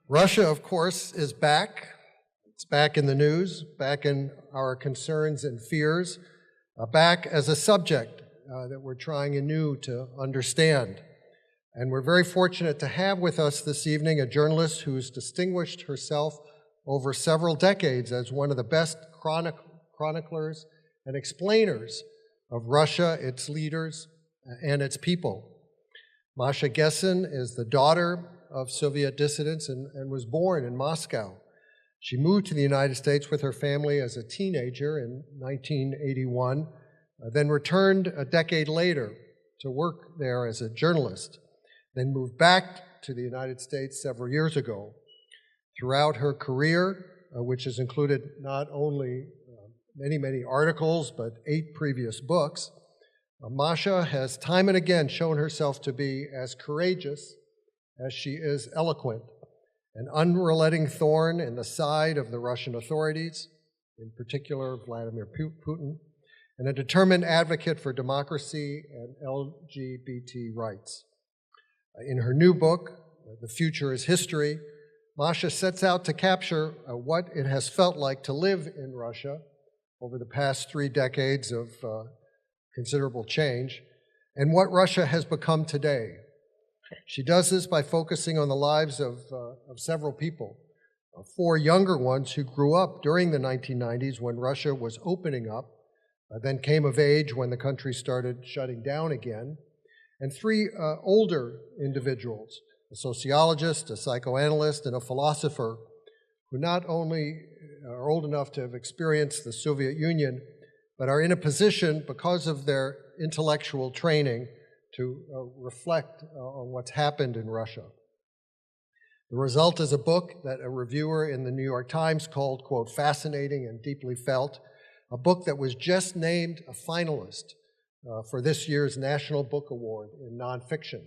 Russia, of course, is back. It's back in the news, back in our concerns and fears, back as a subject that we're trying anew to understand. And we're very fortunate to have with us this evening a journalist who's distinguished herself over several decades as one of the best chroniclers and explainers of Russia, its leaders, and its people. Masha Gessen is the daughter of Soviet dissidents and was born in Moscow. She moved to the United States with her family as a teenager in 1981, then returned a decade later to work there as a journalist, then moved back to the United States several years ago. Throughout her career, which has included not only many articles, but 8 previous books, Masha has time and again shown herself to be as courageous as she is eloquent, an unrelenting thorn in the side of the Russian authorities, in particular Vladimir Putin, and a determined advocate for democracy and LGBT rights. In her new book, The Future is History, Masha sets out to capture what it has felt like to live in Russia over the past 3 decades of considerable change, and what Russia has become today. She does this by focusing on the lives of several people, 4 younger ones who grew up during the 1990s when Russia was opening up, then came of age when the country started shutting down again, and 3 older individuals, a sociologist, a psychoanalyst, and a philosopher, who not only are old enough to have experienced the Soviet Union, but are in a position, because of their intellectual training, to reflect on what's happened in Russia. The result is a book that a reviewer in the New York Times called, quote, fascinating and deeply felt, a book that was just named a finalist for this year's National Book Award in nonfiction.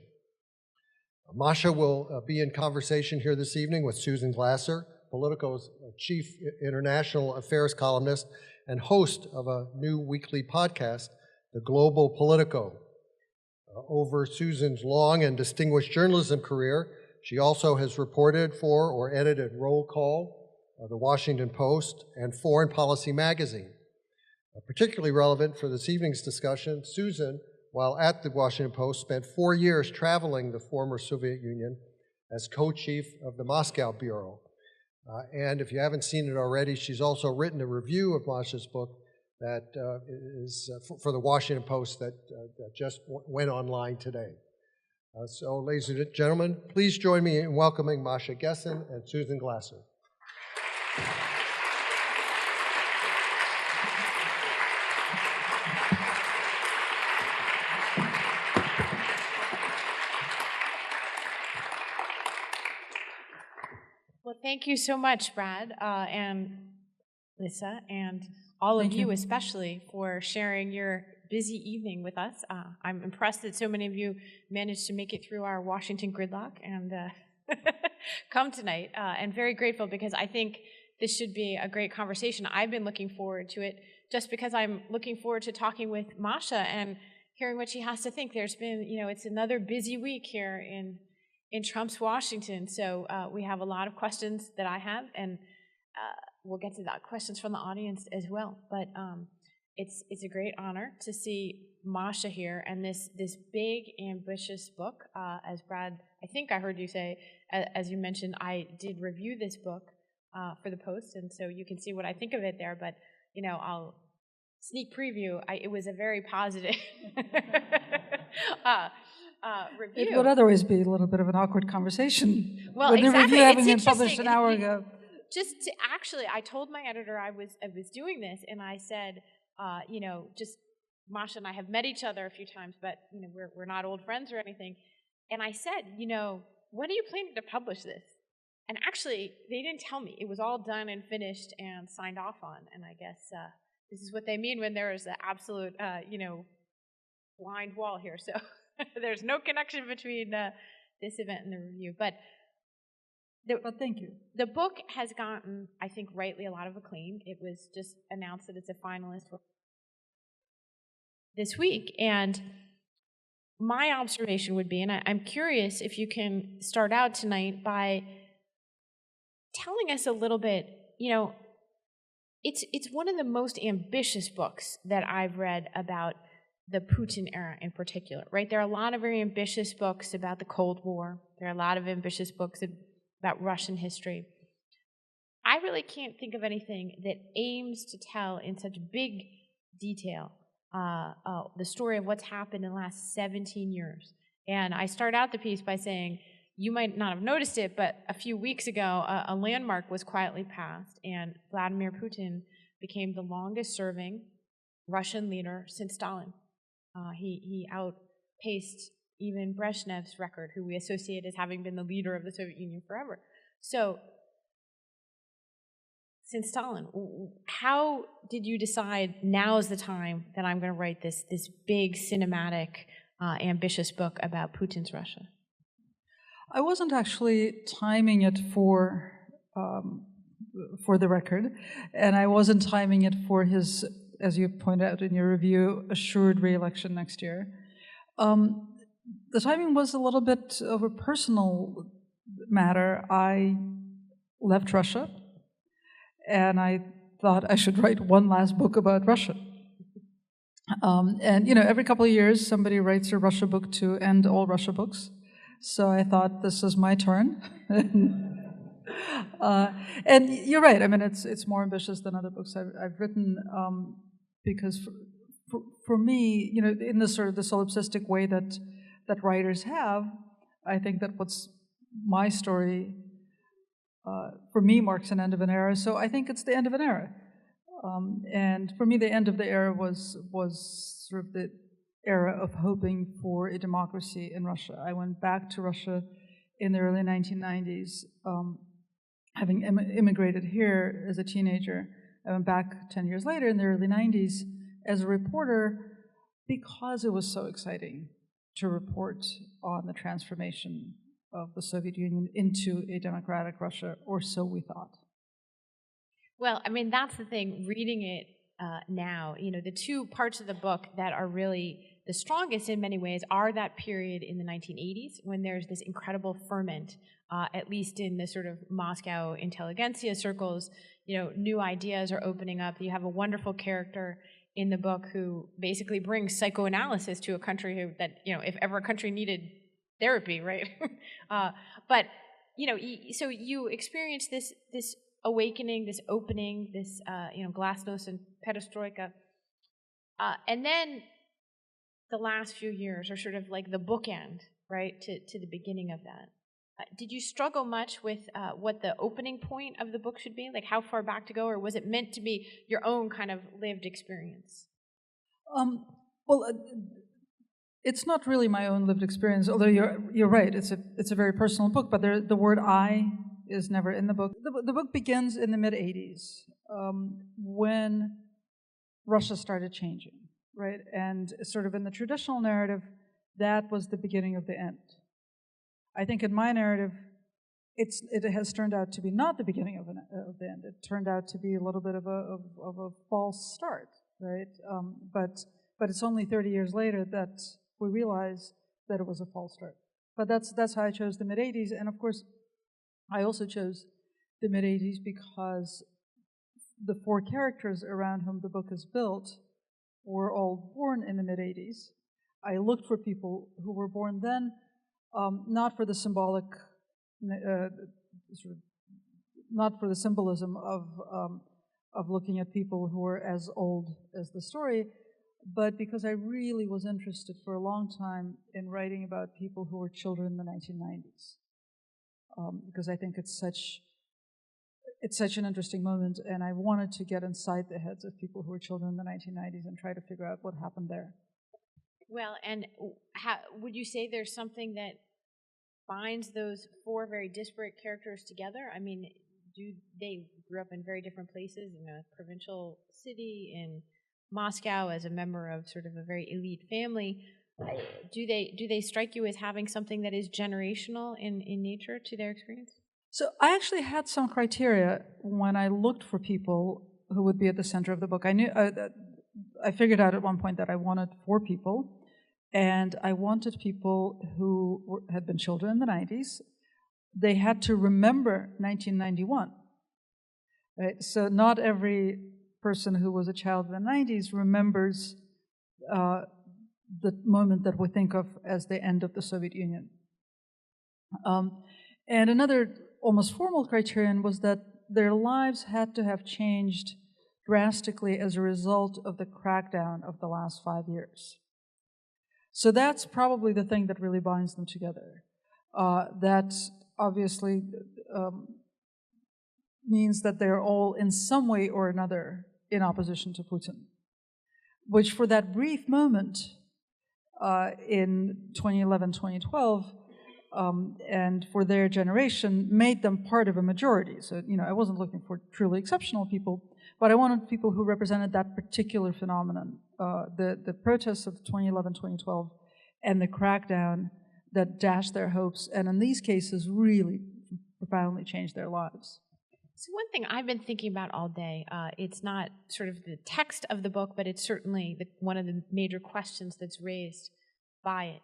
Masha will be in conversation here this evening with Susan Glasser, Politico's chief international affairs columnist and host of a new weekly podcast, the Global Politico. Over Susan's long and distinguished journalism career, she also has reported for or edited Roll Call, The Washington Post, and Foreign Policy magazine. Particularly relevant for this evening's discussion, Susan, while at the Washington Post, spent 4 years traveling the former Soviet Union as co-chief of the Moscow Bureau. And if you haven't seen it already, she's also written a review of Masha's book that is for the Washington Post that just went online today. So, ladies and gentlemen, please join me in welcoming Masha Gessen and Susan Glasser. Well, thank you so much, Brad, and Lisa, and all of you especially for sharing your busy evening with us. I'm impressed that so many of you managed to make it through our Washington gridlock and come tonight, and very grateful because I think this should be a great conversation. I've been looking forward to it just because I'm looking forward to talking with Masha and hearing what she has to think. There's been, it's another busy week here in Trump's Washington, so we have a lot of questions that I have, and we'll get to that, questions from the audience as well. But it's a great honor to see Masha here and this big, ambitious book. As Brad, I think I heard you say, as you mentioned, I did review this book for the Post, and so you can see what I think of it there. But I'll sneak preview. It was a very positive review. It would otherwise be a little bit of an awkward conversation. Well, with exactly. The review having it's been published an hour ago. Just to actually, I told my editor I was doing this, and I said, just Masha and I have met each other a few times, but we're not old friends or anything. And I said, when are you planning to publish this? And actually, they didn't tell me. It was all done and finished and signed off on. And I guess this is what they mean when there is an absolute, blind wall here. So there's no connection between this event and the review. But thank you. The book has gotten, I think, rightly a lot of acclaim. It was just announced that it's a finalist this week. And my observation would be, and I'm curious if you can start out tonight by telling us a little bit, it's one of the most ambitious books that I've read about the Putin era in particular, right? There are a lot of very ambitious books about the Cold War. There are a lot of ambitious books about Russian history. I really can't think of anything that aims to tell in such big detail the story of what's happened in the last 17 years. And I start out the piece by saying, you might not have noticed it, but a few weeks ago, a landmark was quietly passed, and Vladimir Putin became the longest-serving Russian leader since Stalin. He outpaced even Brezhnev's record, who we associate as having been the leader of the Soviet Union forever. So, since Stalin, how did you decide now is the time that I'm going to write this big, cinematic, ambitious book about Putin's Russia? I wasn't actually timing it for the record, and I wasn't timing it for his, as you pointed out in your review, assured re-election next year. The timing was a little bit of a personal matter. I left Russia, and I thought I should write one last book about Russia. And every couple of years somebody writes a Russia book to end all Russia books. So I thought this is my turn. And you're right. I mean, it's more ambitious than other books I've written, because for me, in this sort of the solipsistic way that writers have, I think that what's my story for me marks an end of an era. So I think it's the end of an era. And for me, the end of the era was sort of the era of hoping for a democracy in Russia. I went back to Russia in the early 1990s, having immigrated here as a teenager. I went back 10 years later in the early 90s as a reporter because it was so exciting to report on the transformation of the Soviet Union into a democratic Russia, or so we thought. Well, I mean, that's the thing, reading it now, the two parts of the book that are really the strongest in many ways are that period in the 1980s when there's this incredible ferment, at least in the sort of Moscow intelligentsia circles, new ideas are opening up. You have a wonderful character in the book who basically brings psychoanalysis to a country that, if ever a country needed therapy, right? But, so you experience this awakening, this opening, this, glasnost and perestroika. And then the last few years are sort of like the bookend, right, to the beginning of that. Did you struggle much with what the opening point of the book should be? Like how far back to go, or was it meant to be your own kind of lived experience? Well, it's not really my own lived experience, although you're right, it's a very personal book, but the word I is never in the book. The book begins in the mid-'80s, when Russia started changing, right? And sort of in the traditional narrative, that was the beginning of the end. I think in my narrative, it has turned out to be not the beginning of the end. It turned out to be a little bit of a false start, right? But it's only 30 years later that we realize that it was a false start. But that's how I chose the mid-'80s, and of course, I also chose the mid-'80s because the four characters around whom the book is built were all born in the mid-'80s. I looked for people who were born then, not for the symbolic, not for the symbolism of looking at people who were as old as the story, but because I really was interested for a long time in writing about people who were children in the 1990s. Because I think it's such an interesting moment, and I wanted to get inside the heads of people who were children in the 1990s and try to figure out what happened there. Well, and would you say there's something that binds those four very disparate characters together? I mean, they grew up in very different places, in a provincial city, in Moscow, as a member of sort of a very elite family. Do they strike you as having something that is generational in nature to their experience? So I actually had some criteria when I looked for people who would be at the center of the book. I knew I figured out at one point that I wanted 4 people, and I wanted people who had been children in the 90s, they had to remember 1991. Right? So not every person who was a child in the 90s remembers the moment that we think of as the end of the Soviet Union. And another almost formal criterion was that their lives had to have changed drastically as a result of the crackdown of the last 5 years. So that's probably the thing that really binds them together. That obviously means that they're all in some way or another in opposition to Putin, which for that brief moment in 2011, 2012, and for their generation made them part of a majority. So, I wasn't looking for truly exceptional people, but I wanted people who represented that particular phenomenon, the protests of 2011, 2012, and the crackdown that dashed their hopes, and in these cases really profoundly changed their lives. So one thing I've been thinking about all day, it's not sort of the text of the book, but it's certainly one of the major questions that's raised by it.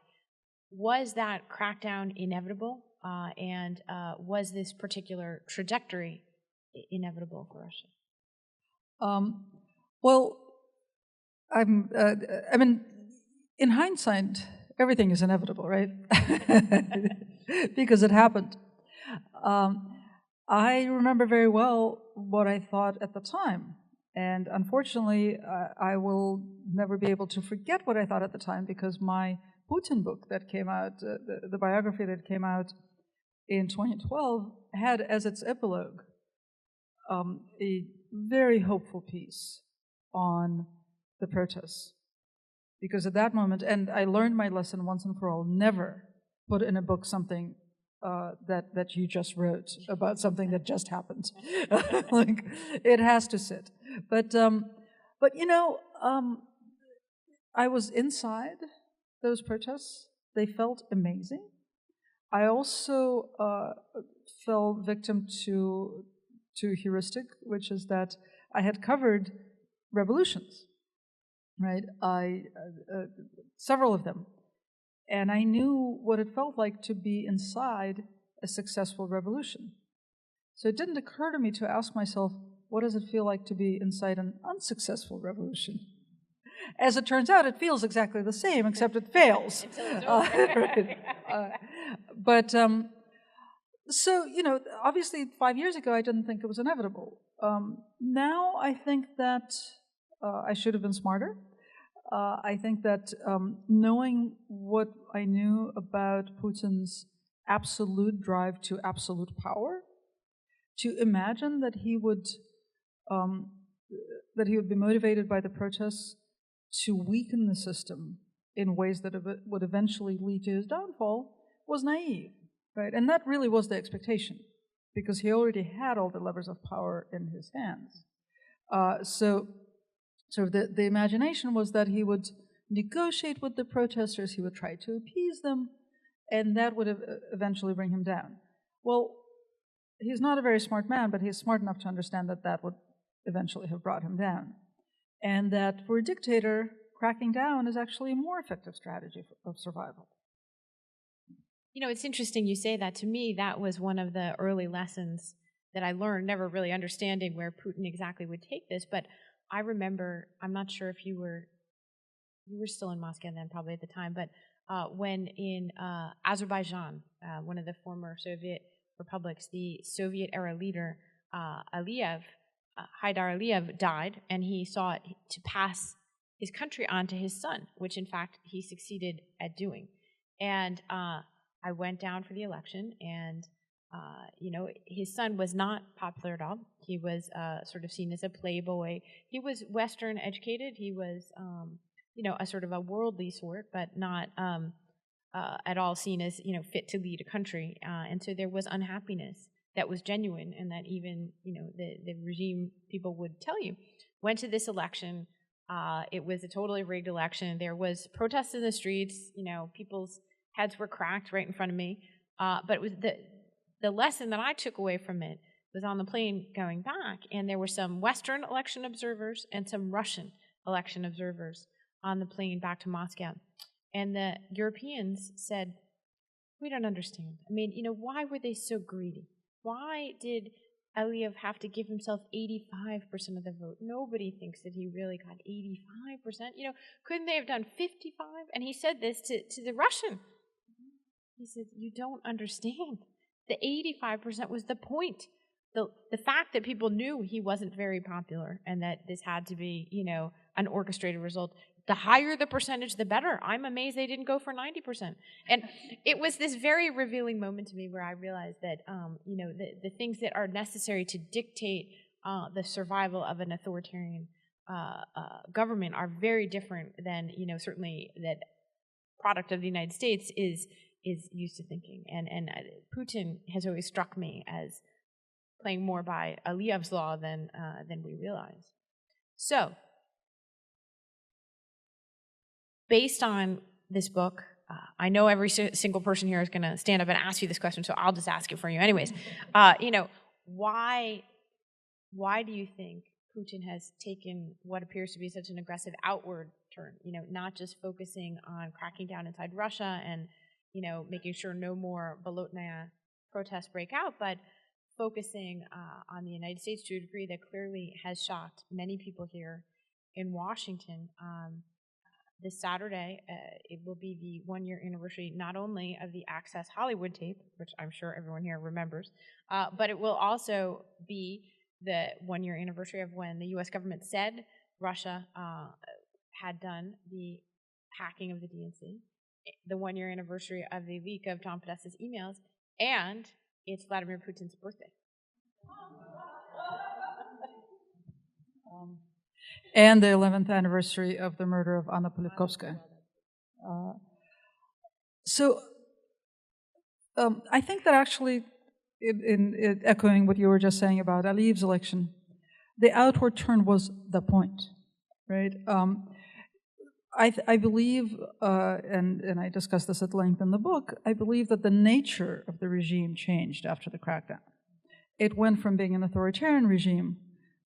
Was that crackdown inevitable? And was this particular trajectory inevitable for Russia? Well, I mean, in hindsight, everything is inevitable, right? Because it happened. I remember very well what I thought at the time. And unfortunately, I will never be able to forget what I thought at the time, because my Putin book that came out, the biography that came out in 2012, had as its epilogue a very hopeful piece on the protests. Because at that moment, and I learned my lesson once and for all, never put in a book something that you just wrote about something that just happened. Like, it has to sit. But I was inside those protests. They felt amazing. I also fell victim to heuristic, which is that I had covered revolutions, right? Several of them. And I knew what it felt like to be inside a successful revolution. So it didn't occur to me to ask myself, what does it feel like to be inside an unsuccessful revolution? As it turns out, it feels exactly the same, except it fails. Right. So, obviously 5 years ago, I didn't think it was inevitable. Now I think that I should have been smarter. I think that knowing what I knew about Putin's absolute drive to absolute power, to imagine that he would be motivated by the protests to weaken the system in ways that would eventually lead to his downfall, was naive, right? And that really was the expectation, because he already had all the levers of power in his hands. So the imagination was that he would negotiate with the protesters, he would try to appease them, and that would eventually bring him down. Well, he's not a very smart man, but he's smart enough to understand that that would eventually have brought him down. And that for a dictator, cracking down is actually a more effective strategy of survival. It's interesting you say that. To me, that was one of the early lessons that I learned, never really understanding where Putin exactly would take this. But I remember, I'm not sure if you were still in Moscow then, probably at the time, but when in Azerbaijan, one of the former Soviet republics, the Soviet era leader, Haidar Aliyev, died, and he sought to pass his country on to his son, which in fact he succeeded at doing. And I went down for the election, and his son was not popular at all. He was sort of seen as a playboy. He was Western educated. He was, a sort of a worldly sort, but not at all seen as, fit to lead a country. And so there was unhappiness that was genuine, and that even, the regime people would tell you. Went to this election. It was a totally rigged election. There was protests in the streets. People's heads were cracked right in front of me. But it was the lesson that I took away from it was on the plane going back, and there were some Western election observers and some Russian election observers on the plane back to Moscow. And the Europeans said, We don't understand. I mean, why were they so greedy? Why did Iliev have to give himself 85% of the vote? Nobody thinks that he really got 85%. Couldn't they have done 55? And he said this to the Russian. He said, you don't understand. The 85% was the point. The fact that people knew he wasn't very popular and that this had to be, an orchestrated result, the higher the percentage, the better. I'm amazed they didn't go for 90%. And it was this very revealing moment to me where I realized that, the things that are necessary to dictate the survival of an authoritarian government are very different than, certainly that product of the United States is used to thinking. And Putin has always struck me as playing more by Iliev's law than we realize. So, based on this book, I know every single person here is going to stand up and ask you this question, so I'll just ask it for you anyways. Why do you think Putin has taken what appears to be such an aggressive outward turn? Not just focusing on cracking down inside Russia and making sure no more Bolotnaya protests break out, but focusing on the United States to a degree that clearly has shocked many people here in Washington. This Saturday, it will be the one-year anniversary not only of the Access Hollywood tape, which I'm sure everyone here remembers, but it will also be the one-year anniversary of when the U.S. government said Russia had done the hacking of the DNC, the one-year anniversary of the leak of John Podesta's emails, and it's Vladimir Putin's birthday. And the 11th anniversary of the murder of Anna Politkovskaya. I think that actually, in echoing what you were just saying about Aliev's election, the outward turn was the point, right? I believe, and I discuss this at length in the book, I believe that the nature of the regime changed after the crackdown. It went from being an authoritarian regime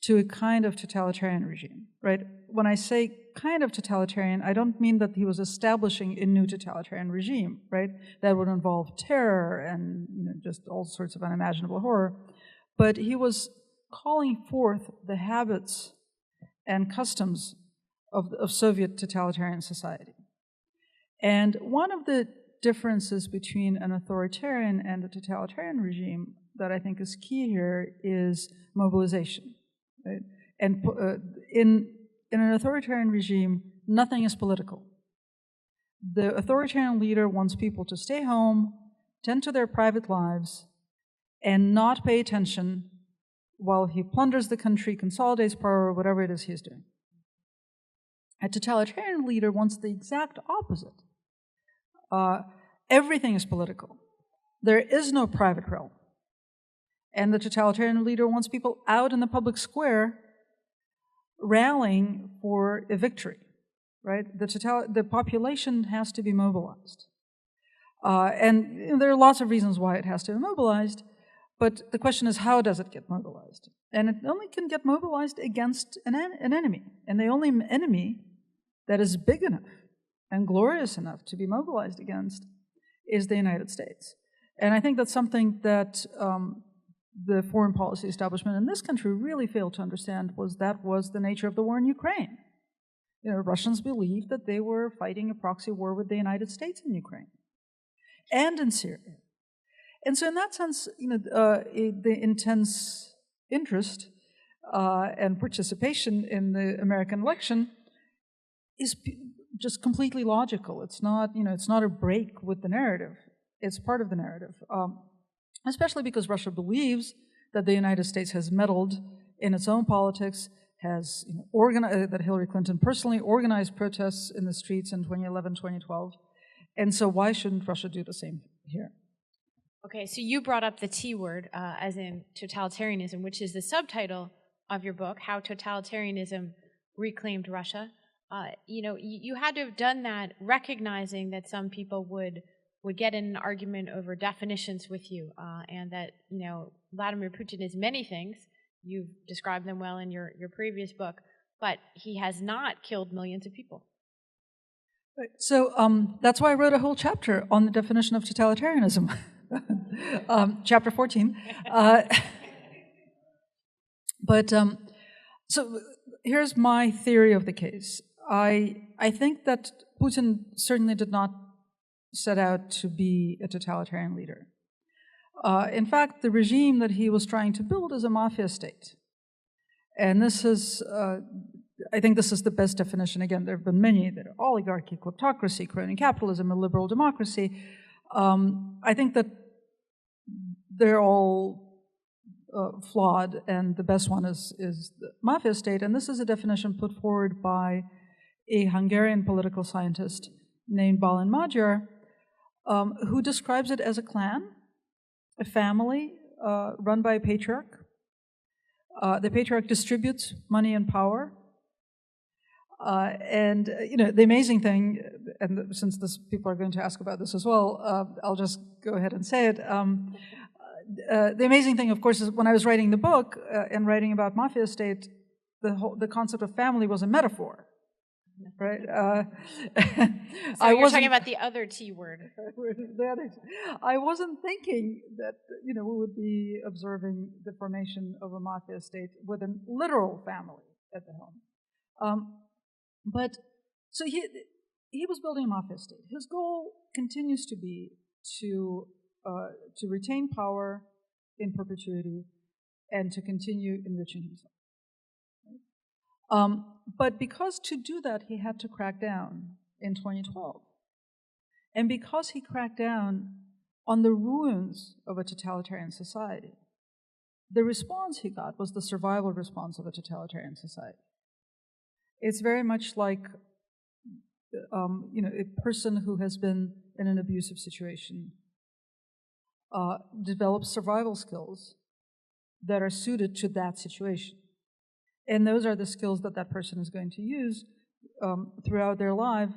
to a kind of totalitarian regime, right? When I say kind of totalitarian, I don't mean that he was establishing a new totalitarian regime, right? That would involve terror and just all sorts of unimaginable horror. But he was calling forth the habits and customs of Soviet totalitarian society. And one of the differences between an authoritarian and a totalitarian regime that I think is key here is mobilization. Right? And in an authoritarian regime, nothing is political. The authoritarian leader wants people to stay home, tend to their private lives, and not pay attention while he plunders the country, consolidates power, or whatever it is he's doing. A totalitarian leader wants the exact opposite. Everything is political. There is no private realm. And the totalitarian leader wants people out in the public square rallying for a victory, right? The population has to be mobilized. And there are lots of reasons why it has to be mobilized, but the question is, how does it get mobilized? And it only can get mobilized against an enemy. And the only enemy that is big enough and glorious enough to be mobilized against is the United States. And I think that's something that the foreign policy establishment in this country really failed to understand, was the nature of the war in Ukraine. Russians believed that they were fighting a proxy war with the United States in Ukraine and in Syria. And so in that sense, the intense interest and participation in the American election is just completely logical. It's not a break with the narrative. It's part of the narrative. Especially because Russia believes that the United States has meddled in its own politics, has organized, that Hillary Clinton personally organized protests in the streets in 2011, 2012. And so why shouldn't Russia do the same here? Okay, so you brought up the T word, as in totalitarianism, which is the subtitle of your book, How Totalitarianism Reclaimed Russia. You had to have done that recognizing that some people would get in an argument over definitions with you, and that, Vladimir Putin is many things. You've described them well in your previous book, but he has not killed millions of people. Right. So that's why I wrote a whole chapter on the definition of totalitarianism, chapter 14. So here's my theory of the case. I think that Putin certainly did not set out to be a totalitarian leader. In fact, the regime that he was trying to build is a mafia state. And this is, I think this is the best definition. Again, there have been many that are oligarchy, kleptocracy, crony capitalism, a liberal democracy. I think that they're all flawed, and the best one is the mafia state. And this is a definition put forward by a Hungarian political scientist named Balin Magyar, who describes it as a clan, a family run by a patriarch. The patriarch distributes money and power. And the amazing thing, and since people are going to ask about this as well, I'll just go ahead and say it. The amazing thing, of course, is when I was writing the book and writing about mafia state, the concept of family was a metaphor, right? So you're talking about the other T word. I wasn't thinking that we would be observing the formation of a mafia state with a literal family at the helm. But so he was building a mafia state. His goal continues to be to retain power in perpetuity and to continue enriching himself. But because to do that, he had to crack down in 2012. And because he cracked down on the ruins of a totalitarian society, the response he got was the survival response of a totalitarian society. It's very much like a person who has been in an abusive situation develops survival skills that are suited to that situation. And those are the skills that person is going to use throughout their life,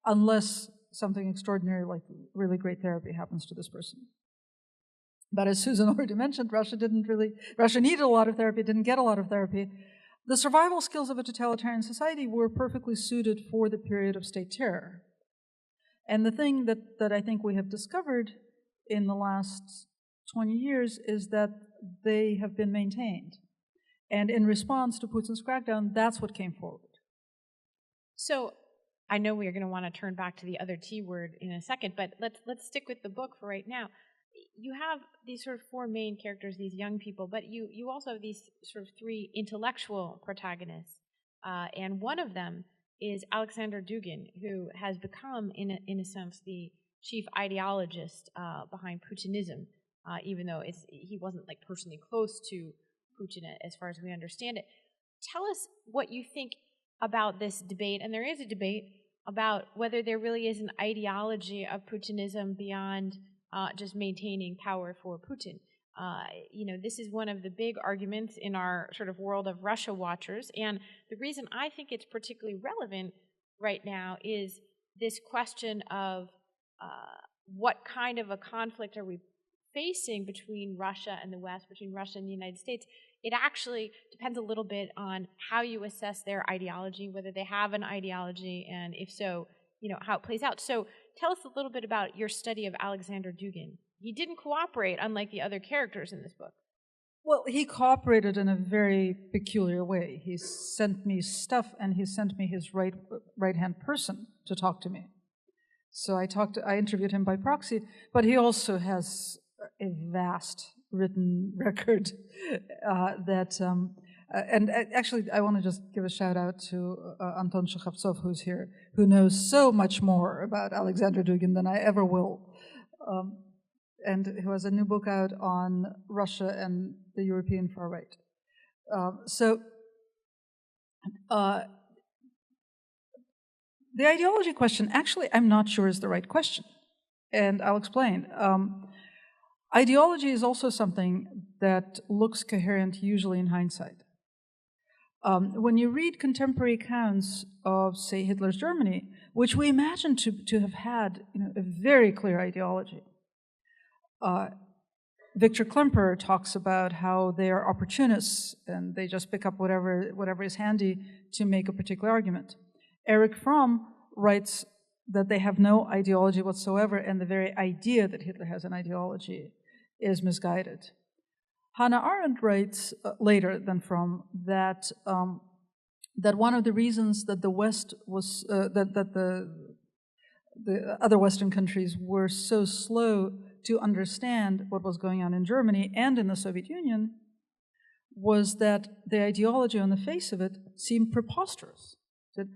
unless something extraordinary like really great therapy happens to this person. But as Susan already mentioned, Russia needed a lot of therapy, didn't get a lot of therapy. The survival skills of a totalitarian society were perfectly suited for the period of state terror. And the thing that I think we have discovered in the last 20 years is that they have been maintained. And in response to Putin's crackdown, that's what came forward. So I know we are going to want to turn back to the other T word in a second, but let's stick with the book for right now. You have these sort of four main characters, these young people, but you also have these sort of three intellectual protagonists. And one of them is Alexander Dugin, who has become, in a sense, the chief ideologist behind Putinism, even though he wasn't like personally close to Putin as far as we understand it. Tell us what you think about this debate, and there is a debate about whether there really is an ideology of Putinism beyond just maintaining power for Putin. This is one of the big arguments in our sort of world of Russia watchers, and the reason I think it's particularly relevant right now is this question of what kind of a conflict are we facing between Russia and the West, between Russia and the United States. It actually depends a little bit on how you assess their ideology, whether they have an ideology, and if so, how it plays out. So tell us a little bit about your study of Alexander Dugin. He didn't cooperate, unlike the other characters in this book. Well, he cooperated in a very peculiar way. He sent me stuff, and he sent me his right-hand person to talk to me. So I interviewed him by proxy, but he also has a vast written record and actually I want to just give a shout out to Anton Shekhovtsov, who's here, who knows so much more about Alexander Dugin than I ever will, and who has a new book out on Russia and the European far right. The ideology question, actually, I'm not sure is the right question, and I'll explain. Ideology is also something that looks coherent usually in hindsight. When you read contemporary accounts of, say, Hitler's Germany, which we imagine to have had a very clear ideology, Victor Klemperer talks about how they are opportunists and they just pick up whatever is handy to make a particular argument. Erich Fromm writes that they have no ideology whatsoever, and the very idea that Hitler has an ideology is misguided. Hannah Arendt writes later than Fromm that that one of the reasons that the West was that the other Western countries were so slow to understand what was going on in Germany and in the Soviet Union was that the ideology on the face of it seemed preposterous. That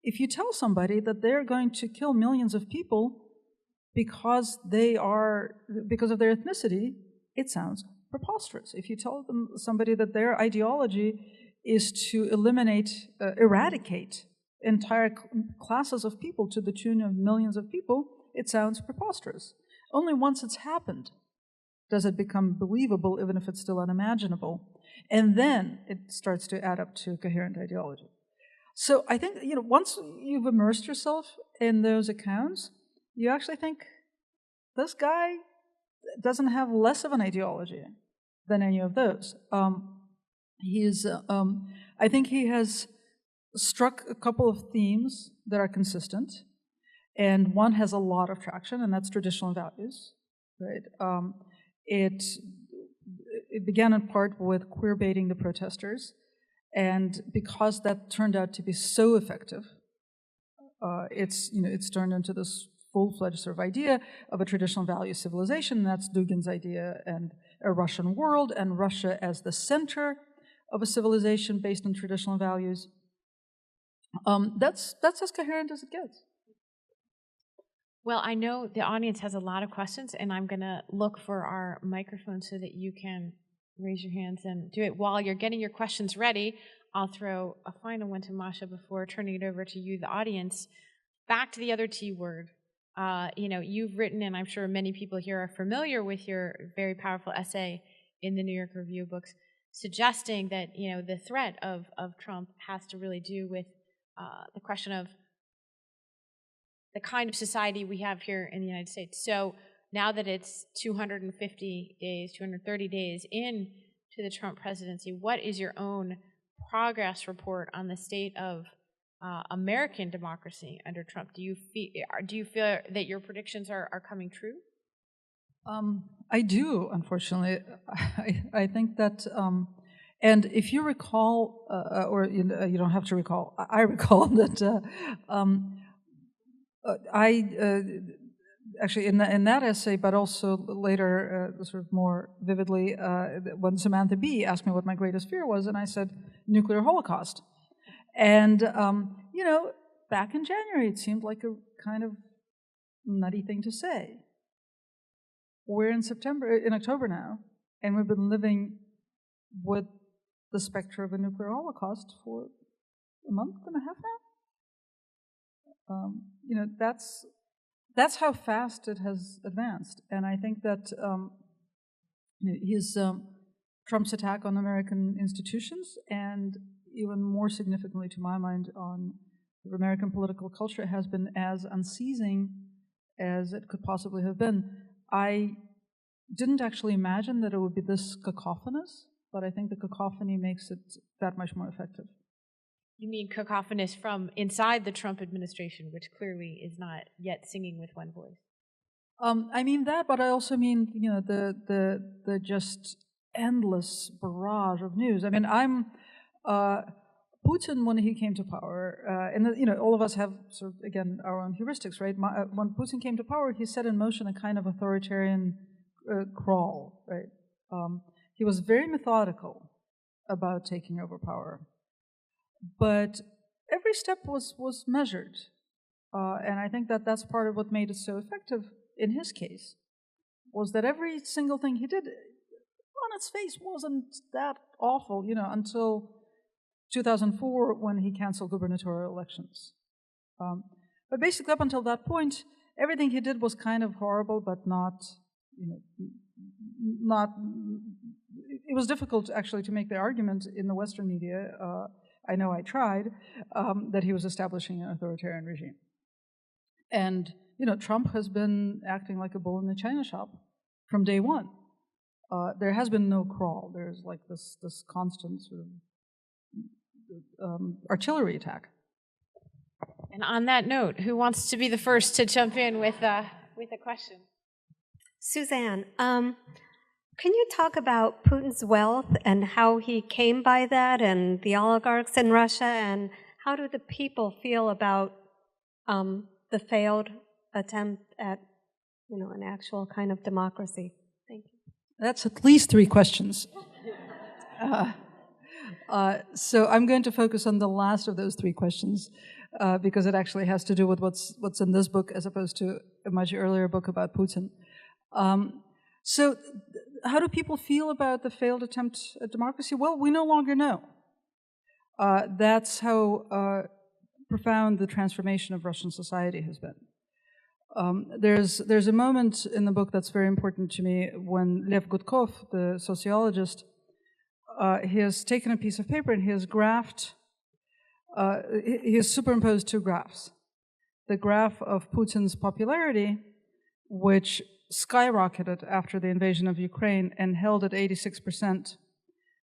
if you tell somebody that they're going to kill millions of people because of their ethnicity, it sounds preposterous. If you tell somebody that their ideology is to eradicate entire classes of people to the tune of millions of people, it sounds preposterous. Only once it's happened does it become believable, even if it's still unimaginable. And then it starts to add up to a coherent ideology. So I think, once you've immersed yourself in those accounts, you actually think, this guy doesn't have less of an ideology than any of those. I think he has struck a couple of themes that are consistent, and one has a lot of traction, and that's traditional values, right? It began in part with queer-baiting the protesters, and because that turned out to be so effective, it's turned into this full-fledged sort of idea of a traditional value civilization. That's Dugin's idea, and a Russian world, and Russia as the center of a civilization based on traditional values. That's as coherent as it gets. Well, I know the audience has a lot of questions, and I'm going to look for our microphone so that you can raise your hands and do it. While you're getting your questions ready, I'll throw a final one to Masha before turning it over to you, the audience. Back to the other T word. You've written, and I'm sure many people here are familiar with your very powerful essay in the New York Review of Books, suggesting that the threat of Trump has to really do with the question of the kind of society we have here in the United States. So now that it's 230 days into the Trump presidency, what is your own progress report on the state of American democracy under Trump? Do you feel that your predictions are coming true? I do, unfortunately. I think that, and if you recall, or you don't have to recall, I recall that actually in that essay, but also later, sort of more vividly, when Samantha Bee asked me what my greatest fear was, and I said nuclear holocaust. And back in January, it seemed like a kind of nutty thing to say. We're in October now, and we've been living with the specter of a nuclear holocaust for a month and a half now. That's how fast it has advanced, and I think that Trump's attack on American institutions, and even more significantly, to my mind, on American political culture, has been as unceasing as it could possibly have been. I didn't actually imagine that it would be this cacophonous, but I think the cacophony makes it that much more effective. You mean cacophonous from inside the Trump administration, which clearly is not yet singing with one voice? I mean that, but I also mean the just endless barrage of news. I mean, Putin, when he came to power, and all of us have sort of, again, our own heuristics, right? When Putin came to power, he set in motion a kind of authoritarian crawl, right? He was very methodical about taking over power, but every step was measured, and I think that that's part of what made it so effective in his case, was that every single thing he did on its face wasn't that awful, until 2004 when he canceled gubernatorial elections. But basically up until that point, everything he did was kind of horrible, but not, it was difficult actually to make the argument in the Western media, I know I tried, that he was establishing an authoritarian regime. And, Trump has been acting like a bull in the china shop from day one. There has been no crawl. There's like this constant sort of artillery attack. And on that note, who wants to be the first to jump in with a question? Suzanne, can you talk about Putin's wealth and how he came by that, and the oligarchs in Russia, and how do the people feel about the failed attempt at, an actual kind of democracy? Thank you. That's at least 3 questions. So I'm going to focus on the last of those 3 questions because it actually has to do with what's in this book as opposed to a much earlier book about Putin. So how do people feel about the failed attempt at democracy? Well, we no longer know. That's how profound the transformation of Russian society has been. There's a moment in the book that's very important to me when Lev Gutkov, the sociologist, he has taken a piece of paper and he has graphed, he has superimposed 2 graphs. The graph of Putin's popularity, which skyrocketed after the invasion of Ukraine and held at 86%.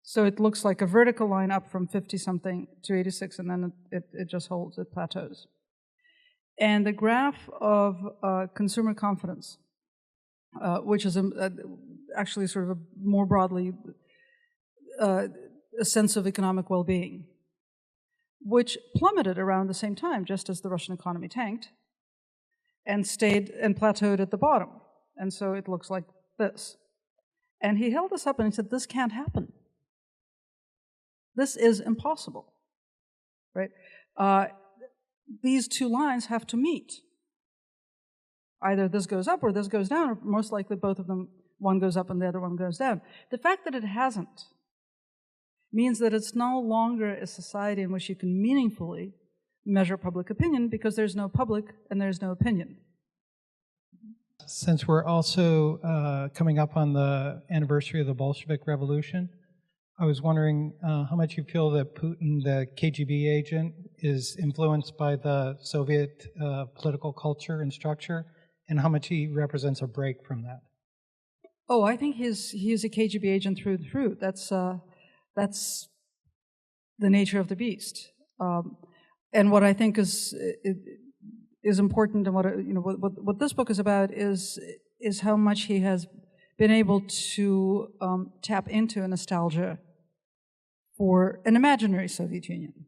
So it looks like a vertical line up from 50-something to 86, and then it just holds, it plateaus. And the graph of consumer confidence, which is actually sort of more broadly a sense of economic well-being, which plummeted around the same time, just as the Russian economy tanked, and stayed and plateaued at the bottom. And so it looks like this. And he held this up and he said, this can't happen. This is impossible, right? These 2 lines have to meet. Either this goes up or this goes down, or most likely both of them, one goes up and the other one goes down. The fact that it hasn't means that it's no longer a society in which you can meaningfully measure public opinion because there's no public and there's no opinion. Since we're also coming up on the anniversary of the Bolshevik Revolution, I was wondering how much you feel that Putin, the KGB agent, is influenced by the Soviet political culture and structure, and how much he represents a break from that. Oh, I think he's a KGB agent through and through. That's the nature of the beast. And what I think is important, and what this book is about is how much he has been able to tap into a nostalgia for an imaginary Soviet Union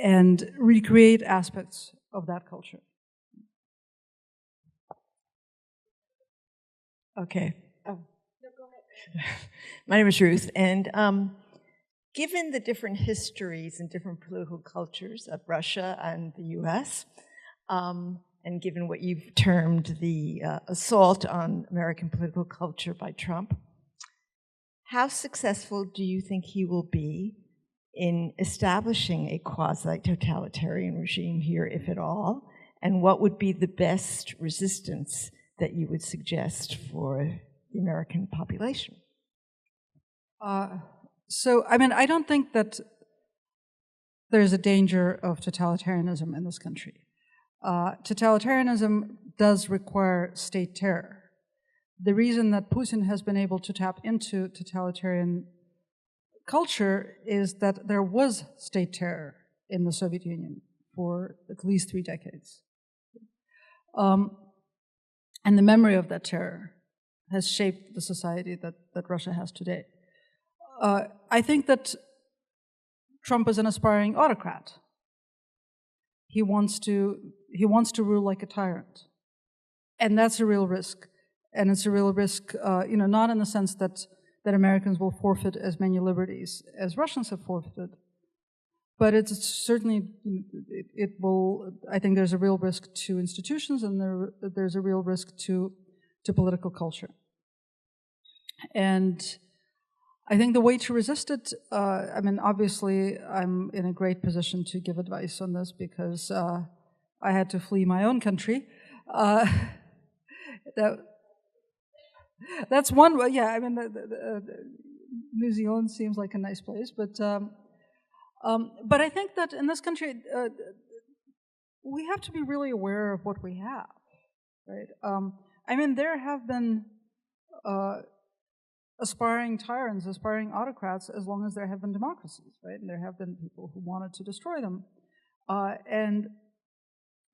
and recreate aspects of that culture. Okay. Oh. No, go ahead. My name is Ruth, and given the different histories and different political cultures of Russia and the US, and given what you've termed the assault on American political culture by Trump, how successful do you think he will be in establishing a quasi-totalitarian regime here, if at all? And what would be the best resistance that you would suggest for the American population? So, I don't think that there's a danger of totalitarianism in this country. Totalitarianism does require state terror. The reason that Putin has been able to tap into totalitarian culture is that there was state terror in the Soviet Union for at least 3 decades. And the memory of that terror has shaped the society that Russia has today. I think that Trump is an aspiring autocrat. He wants to rule like a tyrant, and that's a real risk. And it's a real risk, not in the sense that Americans will forfeit as many liberties as Russians have forfeited, but it's certainly, it will. I think there's a real risk to institutions, and there's a real risk to political culture. And I think the way to resist it, obviously I'm in a great position to give advice on this because I had to flee my own country. That's one way, yeah, New Zealand seems like a nice place, but I think that in this country, we have to be really aware of what we have, right? There have been aspiring tyrants, aspiring autocrats, as long as there have been democracies, right? And there have been people who wanted to destroy them. And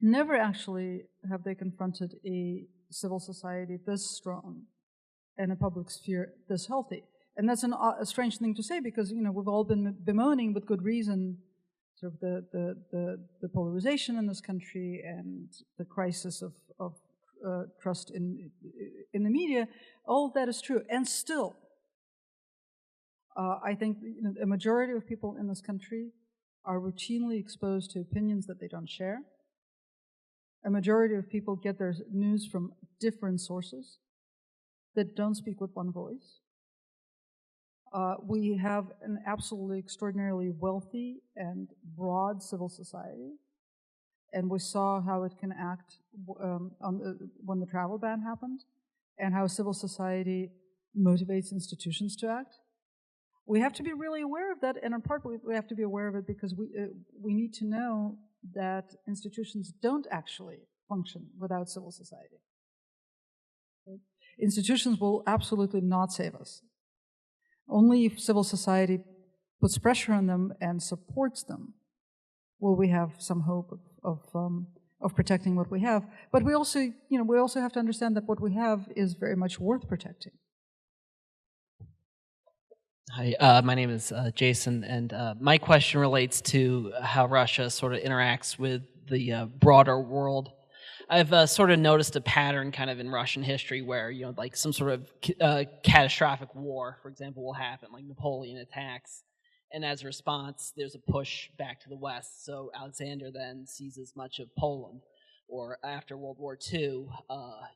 never actually have they confronted a civil society this strong and a public sphere this healthy. And that's a strange thing to say because, you know, we've all been bemoaning with good reason sort of the polarization in this country and the crisis of trust in the media. All of that is true. And still, I think, you know, a majority of people in this country are routinely exposed to opinions that they don't share. A majority of people get their news from different sources that don't speak with one voice. We have an absolutely extraordinarily wealthy and broad civil society, and we saw how it can act when the travel ban happened, and how civil society motivates institutions to act. We have to be really aware of that, and in part we have to be aware of it because we need to know that institutions don't actually function without civil society. Institutions will absolutely not save us. Only if civil society puts pressure on them and supports them will we have some hope of protecting what we have. But we also, you know, we also have to understand that what we have is very much worth protecting. Hi, my name is Jason, and my question relates to how Russia sort of interacts with the broader world. I've sort of noticed a pattern kind of in Russian history where, you know, like some sort of catastrophic war, for example, will happen, like Napoleon attacks, and as a response, there's a push back to the West. So Alexander then seizes much of Poland. Or after World War II,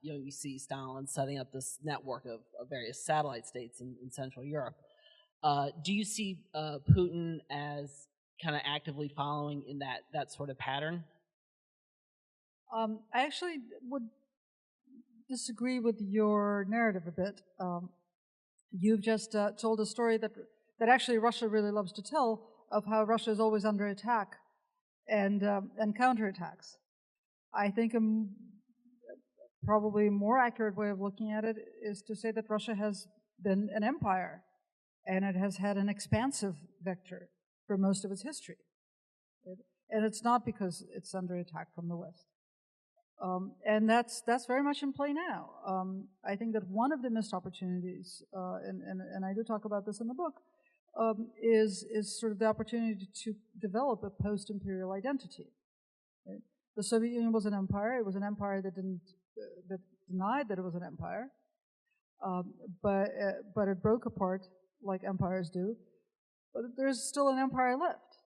you know, you see Stalin setting up this network of various satellite states in Central Europe. Do you see Putin as kind of actively following in that sort of pattern? I actually would disagree with your narrative a bit. You've just told a story that actually Russia really loves to tell of how Russia is always under attack and counterattacks. I think a probably more accurate way of looking at it is to say that Russia has been an empire, and it has had an expansive vector for most of its history. And it's not because it's under attack from the West. And that's very much in play now. I think that one of the missed opportunities, and I do talk about this in the book, is sort of the opportunity to develop a post-imperial identity. Right? The Soviet Union was an empire. It was an empire that denied that it was an empire, but it broke apart like empires do. But there's still an empire left,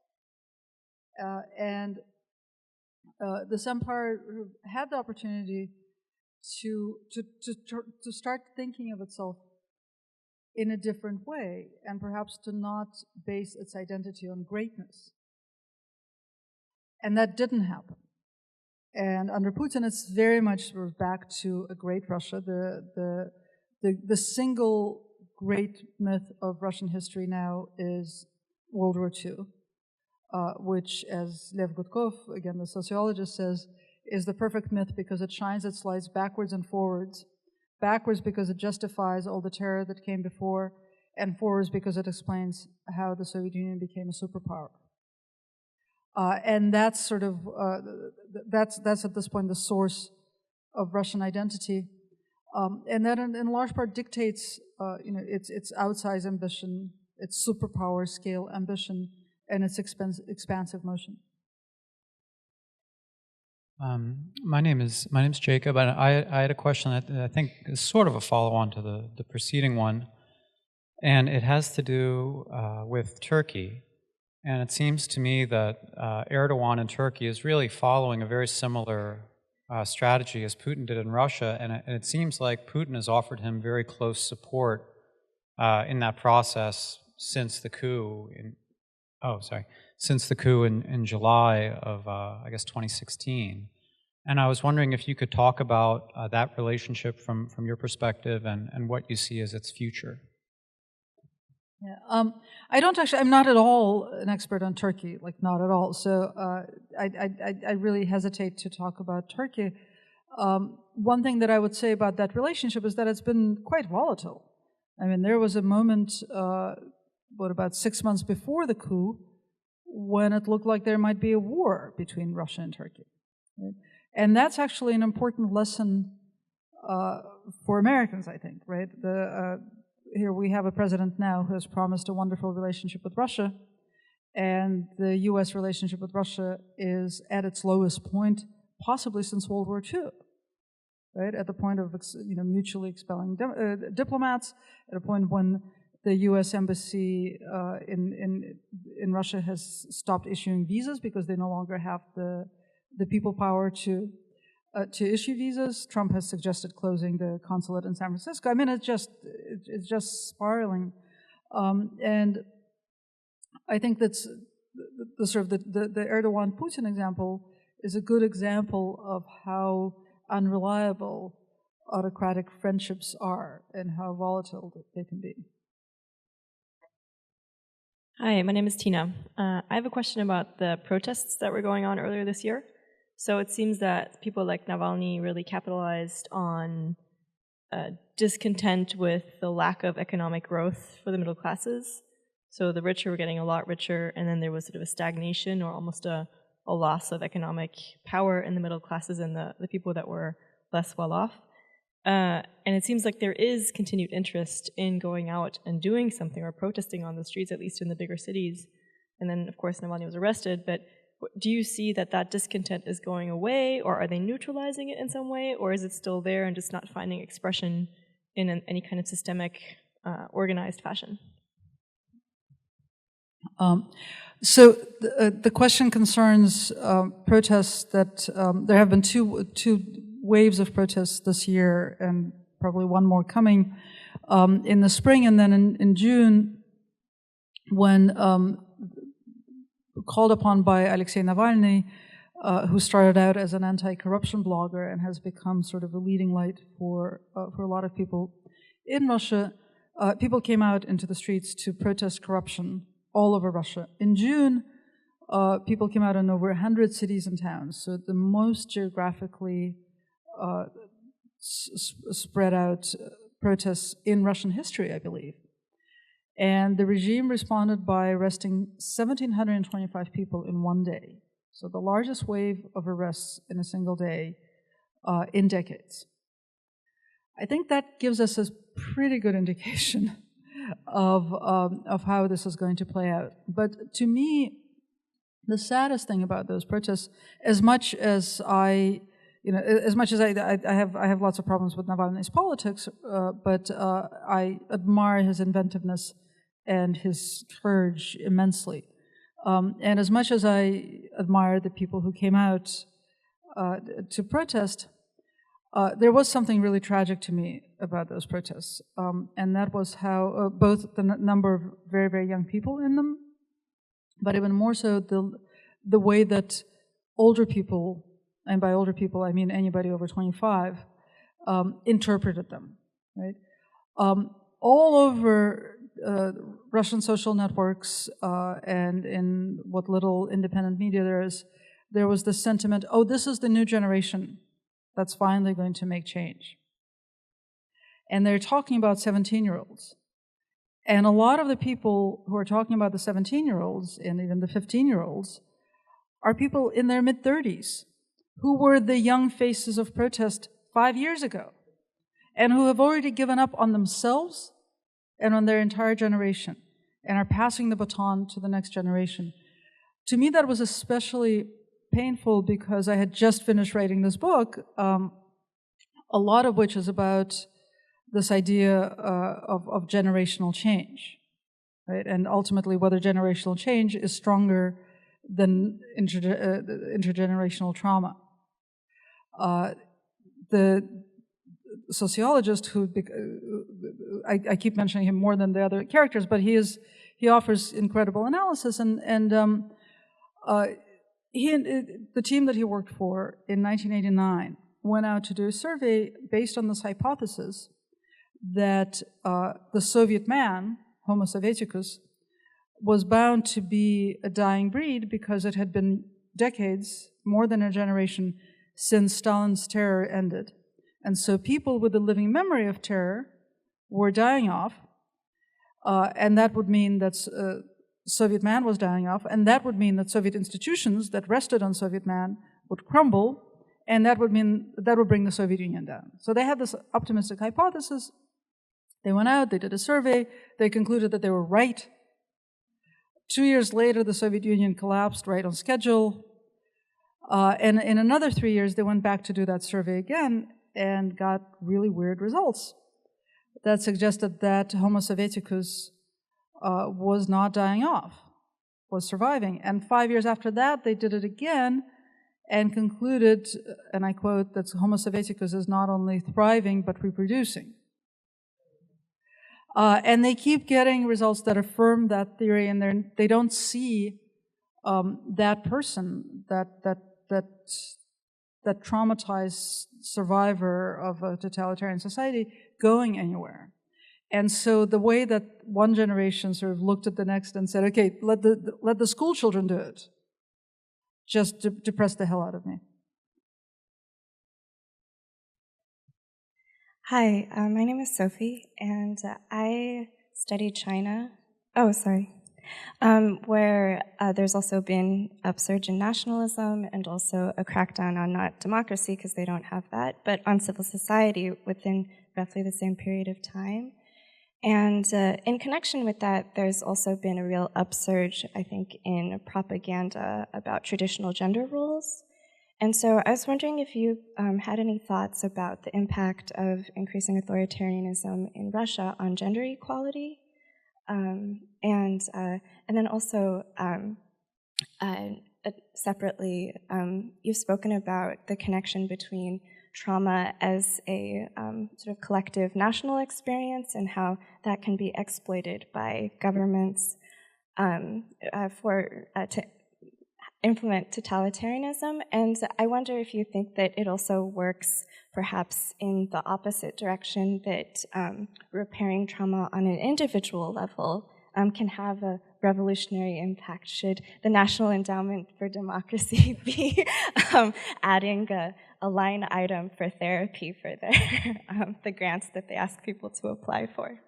and this empire had the opportunity to start thinking of itself in a different way, and perhaps to not base its identity on greatness. And that didn't happen. And under Putin, it's very much sort of back to a great Russia. The single great myth of Russian history now is World War II. Which, as Lev Gutkov, again the sociologist, says, is the perfect myth because it shines its lights backwards and forwards. Backwards because it justifies all the terror that came before, and forwards because it explains how the Soviet Union became a superpower. And that's sort of, that's at this point the source of Russian identity. And that in large part dictates you know, its outsized ambition, its superpower scale ambition, and its expansive motion. My name's Jacob, and I had a question that I think is sort of a follow-on to the preceding one, and it has to do with Turkey. And it seems to me that Erdogan in Turkey is really following a very similar strategy as Putin did in Russia, and it seems like Putin has offered him very close support in that process since the coup in July of, I guess, 2016. And I was wondering if you could talk about that relationship from your perspective and what you see as its future. Yeah, I'm not at all an expert on Turkey, like not at all. So I really hesitate to talk about Turkey. One thing that I would say about that relationship is that it's been quite volatile. I mean, there was a moment, about 6 months before the coup, when it looked like there might be a war between Russia and Turkey. Right? And that's actually an important lesson for Americans, I think, right? Here we have a president now who has promised a wonderful relationship with Russia, and the U.S. relationship with Russia is at its lowest point, possibly since World War II, right? At the point of mutually expelling diplomats, at a point when the U.S. embassy in Russia has stopped issuing visas because they no longer have the people power to issue visas. Trump has suggested closing the consulate in San Francisco. I mean, it's just spiraling, and I think that's the Erdogan-Putin example is a good example of how unreliable autocratic friendships are and how volatile they can be. Hi, my name is Tina. I have a question about the protests that were going on earlier this year. So it seems that people like Navalny really capitalized on discontent with the lack of economic growth for the middle classes. So the richer were getting a lot richer, and then there was sort of a stagnation or almost a loss of economic power in the middle classes and the people that were less well off. And it seems like there is continued interest in going out and doing something or protesting on the streets, at least in the bigger cities. And then, of course, Navalny was arrested, but do you see that discontent is going away, or are they neutralizing it in some way, or is it still there and just not finding expression in any kind of systemic, organized fashion? So the question concerns protests that there have been two waves of protests this year, and probably one more coming in the spring, and then in June, when called upon by Alexei Navalny, who started out as an anti-corruption blogger and has become sort of a leading light for a lot of people in Russia. People came out into the streets to protest corruption all over Russia. In June, people came out in over 100 cities and towns, so the most geographically spread out protests in Russian history, I believe. And the regime responded by arresting 1,725 people in one day. So the largest wave of arrests in a single day in decades. I think that gives us a pretty good indication of how this is going to play out. But to me, the saddest thing about those protests, as much as I have lots of problems with Navalny's politics, but I admire his inventiveness and his courage immensely. And as much as I admire the people who came out to protest, there was something really tragic to me about those protests, and that was how both the number of very, very young people in them, but even more so the way that older people, and by older people I mean anybody over 25, interpreted them, right? All over Russian social networks and in what little independent media there was this sentiment, oh, this is the new generation that's finally going to make change. And they're talking about 17-year-olds. And a lot of the people who are talking about the 17-year-olds and even the 15-year-olds are people in their mid-30s who were the young faces of protest 5 years ago and who have already given up on themselves and on their entire generation and are passing the baton to the next generation. To me, that was especially painful because I had just finished writing this book, a lot of which is about this idea of generational change, right? And ultimately whether generational change is stronger than intergenerational trauma. The sociologist who, I keep mentioning him more than the other characters, but he offers incredible analysis, and the team that he worked for in 1989 went out to do a survey based on this hypothesis that the Soviet man, Homo Sovieticus, was bound to be a dying breed because it had been decades, more than a generation, since Stalin's terror ended. And so people with a living memory of terror were dying off, and that would mean that Soviet man was dying off, and that would mean that Soviet institutions that rested on Soviet man would crumble, and that would bring the Soviet Union down. So they had this optimistic hypothesis. They went out, they did a survey, they concluded that they were right. 2 years later, the Soviet Union collapsed right on schedule. And in another 3 years, they went back to do that survey again and got really weird results that suggested that Homo Sovieticus was not dying off, was surviving. And 5 years after that, they did it again and concluded, and I quote, that Homo Sovieticus is not only thriving, but reproducing. And they keep getting results that affirm that theory, and they don't see that person, that traumatized survivor of a totalitarian society going anywhere. And so the way that one generation sort of looked at the next and said, okay, let the school children do it, just depressed the hell out of me. Hi, my name is Sophie, and I studied China. Where there's also been upsurge in nationalism and also a crackdown on not democracy, because they don't have that, but on civil society within roughly the same period of time. And in connection with that, there's also been a real upsurge, I think, in propaganda about traditional gender roles. And so I was wondering if you had any thoughts about the impact of increasing authoritarianism in Russia on gender equality. And then also separately, you've spoken about the connection between trauma as a sort of collective national experience and how that can be exploited by governments to implement totalitarianism. And I wonder if you think that it also works perhaps in the opposite direction, that repairing trauma on an individual level can have a revolutionary impact. Should the National Endowment for Democracy be adding a line item for therapy for the grants that they ask people to apply for?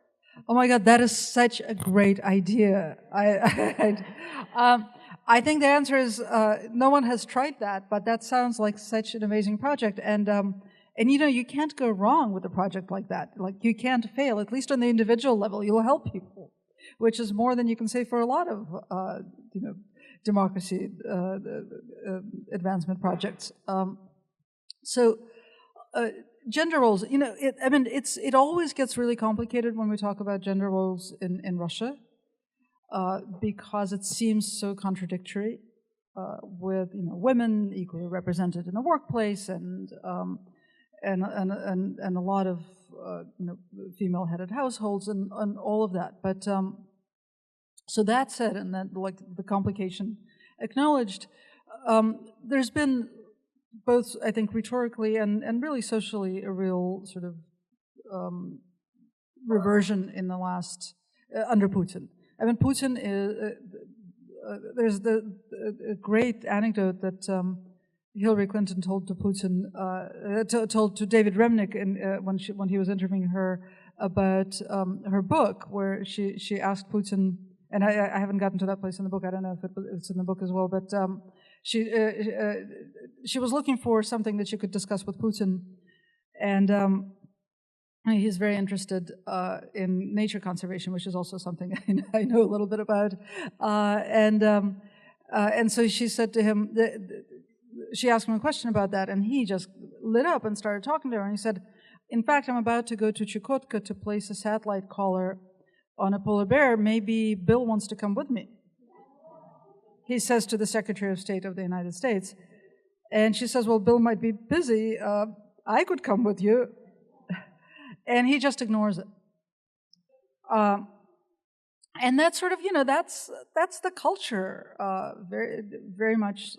Oh my God, that is such a great idea. I think the answer is no one has tried that, but that sounds like such an amazing project. And you know, you can't go wrong with a project like that. Like, you can't fail, at least on the individual level. You'll help people, which is more than you can say for a lot of democracy advancement projects. Gender roles, you know, it always gets really complicated when we talk about gender roles in Russia, because it seems so contradictory, with women equally represented in the workplace and a lot of female-headed households and all of that. But so that said, and that, like, the complication acknowledged, there's been both, I think, rhetorically and really socially, a real sort of reversion in the last under Putin. I mean, Putin is. There's a great anecdote that Hillary Clinton told to Putin, told to David Remnick when he was interviewing her about her book, where she asked Putin, and I haven't gotten to that place in the book. I don't know if it's in the book as well, but she was looking for something that she could discuss with Putin, and he's very interested in nature conservation, which is also something I know a little bit about, and so she said to him, she asked him a question about that, and he just lit up and started talking to her, and he said, in fact, I'm about to go to Chukotka to place a satellite collar on a polar bear. Maybe Bill wants to come with me. He says to the Secretary of State of the United States. And she says, well, Bill might be busy. I could come with you. And he just ignores it. And that's sort of, that's the culture, very, very much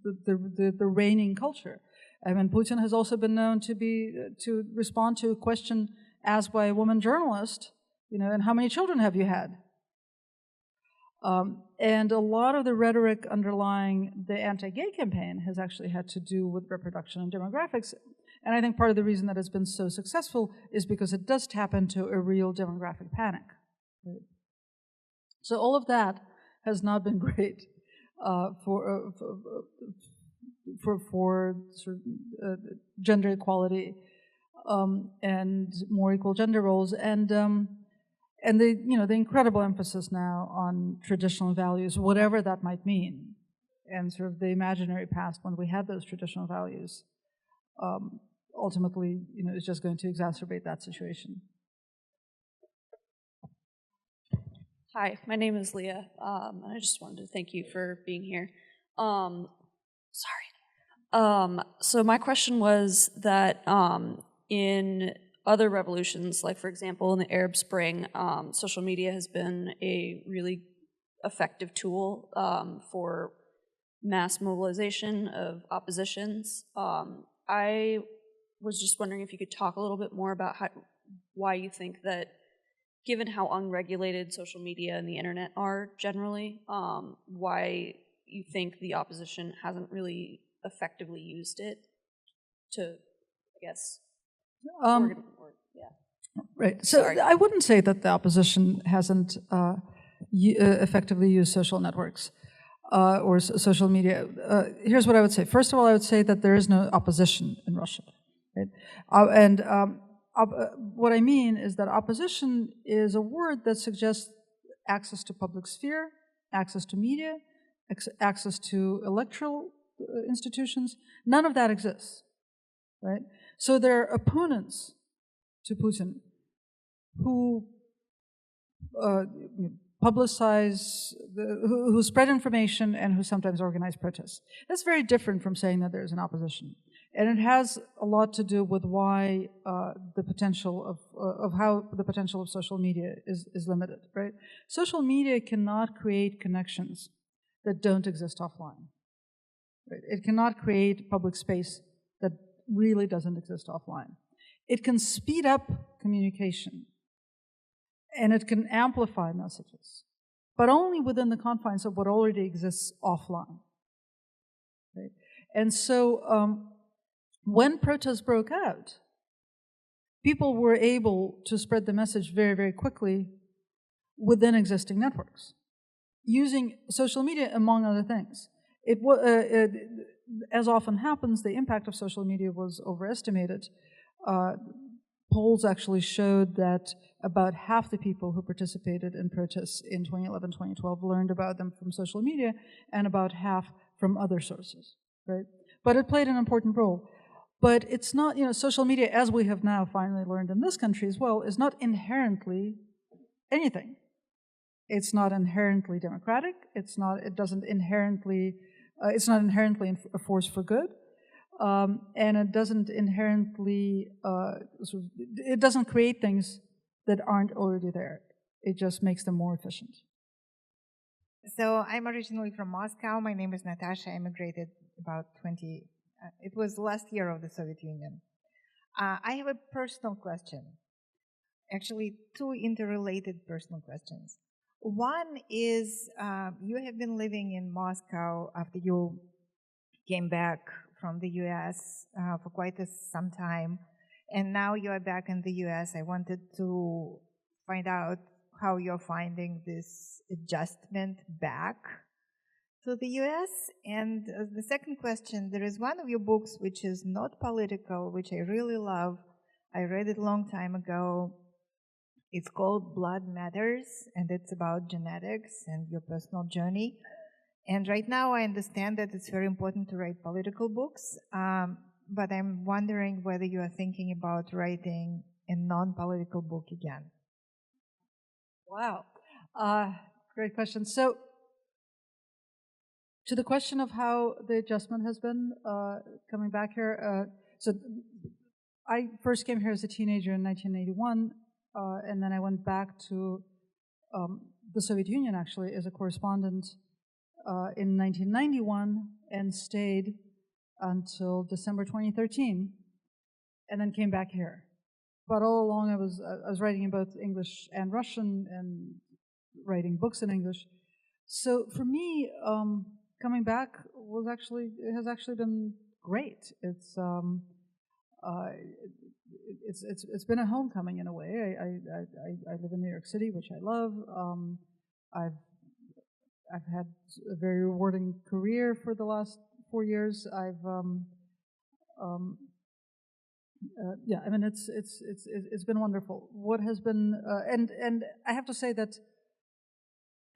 the reigning culture. I mean, Putin has also been known to respond to a question asked by a woman journalist, and how many children have you had? And a lot of the rhetoric underlying the anti-gay campaign has actually had to do with reproduction and demographics. And I think part of the reason that it's been so successful is because it does tap into a real demographic panic. So all of that has not been great for sort of, gender equality and more equal gender roles, and the incredible emphasis now on traditional values, whatever that might mean, and sort of the imaginary past when we had those traditional values, ultimately, is just going to exacerbate that situation. Hi, my name is Leah, and I just wanted to thank you for being here. So my question was that in other revolutions, like for example in the Arab Spring, social media has been a really effective tool for mass mobilization of oppositions. I was just wondering if you could talk a little bit more about why you think that, given how unregulated social media and the internet are generally, why you think the opposition hasn't really effectively used it to, I guess, Right. So Sorry. I wouldn't say that the opposition hasn't effectively used social networks or social media. Here's what I would say. First of all, I would say that there is no opposition in Russia. Right? What I mean is that opposition is a word that suggests access to public sphere, access to media, access to electoral institutions. None of that exists, right? So there are opponents to Putin who publicize, who spread information and who sometimes organize protests. That's very different from saying that there's an opposition. And it has a lot to do with why the potential of how the potential of social media is limited, right? Social media cannot create connections that don't exist offline. Right? It cannot create public space that really doesn't exist offline. It can speed up communication and it can amplify messages, but only within the confines of what already exists offline. Right? And so when protests broke out, people were able to spread the message very, very quickly within existing networks, using social media, among other things. As often happens, the impact of social media was overestimated. Polls actually showed that about half the people who participated in protests in 2011, 2012 learned about them from social media, and about half from other sources, right? But it played an important role. But it's not, social media, as we have now finally learned in this country as well, is not inherently anything. It's not inherently democratic. It's not inherently a force for good. And it doesn't inherently, it doesn't create things that aren't already there. It just makes them more efficient. So I'm originally from Moscow. My name is Natasha. I immigrated about it was last year of the Soviet Union. I have a personal question. Actually, two interrelated personal questions. One is, you have been living in Moscow after you came back from the US for quite some time, and now you are back in the US. I wanted to find out how you're finding this adjustment back to the US. And the second question, there is one of your books which is not political, which I really love. I read it a long time ago. It's called Blood Matters, and it's about genetics and your personal journey. And right now I understand that it's very important to write political books, but I'm wondering whether you are thinking about writing a non-political book again. Wow, great question. So, to the question of how the adjustment has been coming back here, so I first came here as a teenager in 1981, and then I went back to the Soviet Union, actually, as a correspondent in 1991 and stayed until December 2013, and then came back here. But all along I was writing in both English and Russian and writing books in English. So for me, coming back has actually been great. It's been a homecoming in a way. I live in New York City, which I love. I've had a very rewarding career for the last 4 years. Yeah, I mean, it's been wonderful. What has been, and I have to say that